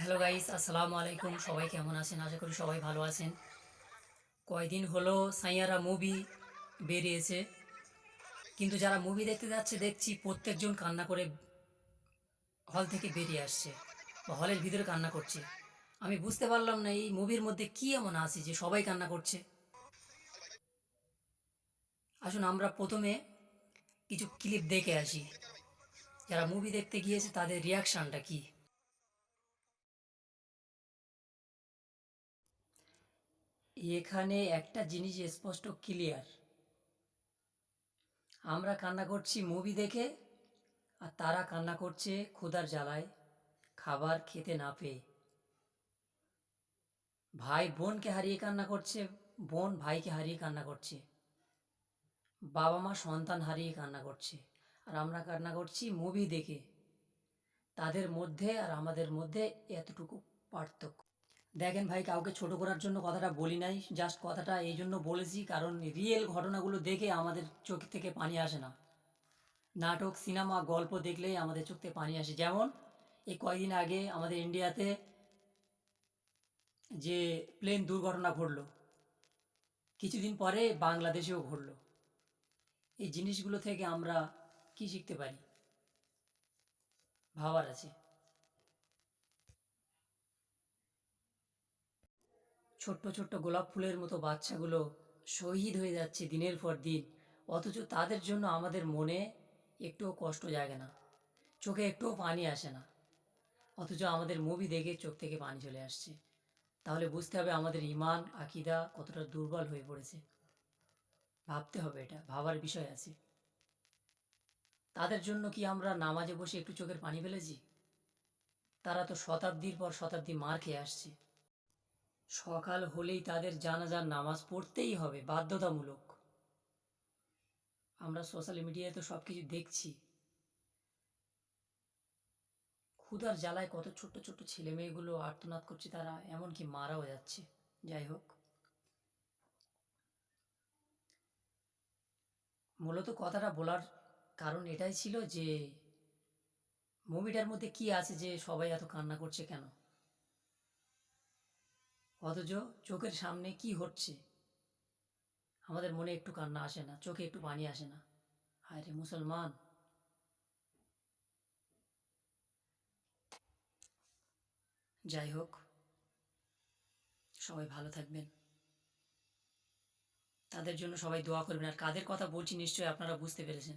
Hello guys, আসসালামু আলাইকুম। সবাই কেমন আছেন? আশা করি সবাই ভালো আছেন। কয়দিন হলো সাইয়ারা মুভি বেরিয়েছে, কিন্তু যারা মুভি দেখতে যাচ্ছে দেখছি প্রত্যেকজন কান্না করে হল থেকে বেরিয়ে আসছে বা হলের ভিতরে কান্না করছে। আমি বুঝতে পারলাম না এই মুভির মধ্যে কী এমন আছে যে সবাই কান্না করছে। আসুন আমরা প্রথমে কিছু ক্লিপ দেখে আসি, যারা মুভি দেখতে গিয়েছে তাদের রিয়াকশানটা কী। এখানে একটা জিনিস স্পষ্ট ক্লিয়ার, আমরা কান্না করছি মুভি দেখে আর তারা কান্না করছে ক্ষুধার জ্বালায়, খাবার খেতে না পেয়ে। ভাই বোনকে হারিয়ে কান্না করছে, বোন ভাইকে হারিয়ে কান্না করছে, বাবা মা সন্তান হারিয়ে কান্না করছে, আর আমরা কান্না করছি মুভি দেখে। তাদের মধ্যে আর আমাদের মধ্যে এতটুকু পার্থক্য। দেখেন ভাই, কাউকে ছোট করার জন্য কথাটা বলি নাই, জাস্ট কথাটা এই জন্য বলেছি কারণ রিয়েল ঘটনাগুলো দেখে আমাদের চোখ থেকে পানি আসে না। নাটক, সিনেমা, গল্প দেখলেই আমাদের চোখ থেকে পানি আসে। যেমন এই কয়দিন আগে আমাদের ইন্ডিয়াতে যে প্লেন দুর্ঘটনা ঘটল, কিছুদিন পরে বাংলাদেশেও ঘটল। এই জিনিসগুলো থেকে আমরা কি শিখতে পারি? ভাবার আছে। ছোট্ট ছোট্ট গোলাপ ফুলের মতো বাচ্চাগুলো শহীদ হয়ে যাচ্ছে দিনের পর দিন, অথচ তাদের জন্য আমাদের মনে একটুও কষ্ট জাগে না, চোখে একটুও পানি আসে না। অথচ আমাদের মুভি দেখে চোখ থেকে পানি চলে আসছে। তাহলে বুঝতে হবে আমাদের ইমান আকিদা কতটা দুর্বল হয়ে পড়েছে। ভাবতে হবে, এটা ভাবার বিষয় আছে। তাদের জন্য কি আমরা নামাজে বসে একটু চোখের পানি ফেলেছি? তারা তো শতাব্দীর পর শতাব্দী মার খেয়ে আসছে। সকাল হলেই তাদের জানাজার নামাজ পড়তেই হবে, বাধ্যতামূলক। আমরা সোশ্যাল মিডিয়ায় তো সব কিছু দেখছি। ক্ষুধার জ্বালায় কত ছোট্ট ছোট্ট ছেলে মেয়েগুলো আর্তনাদ করছে, তারা এমনকি মারাও যাচ্ছে। যাই হোক, মূলত কথাটা বলার কারণ এটাই ছিল যে মুভিটার মধ্যে কি আছে যে সবাই এত কান্না করছে কেন, অথচ চোখের সামনে কি হচ্ছে আমাদের মনে একটু কান্না আসে না, চোখে একটু পানি আসে না। হায় রে মুসলমান! যাই হোক, সবাই ভালো থাকবেন, তাদের জন্য সবাই দোয়া করবেন। আর কাদের কথা বলছি নিশ্চয়ই আপনারা বুঝতে পেরেছেন।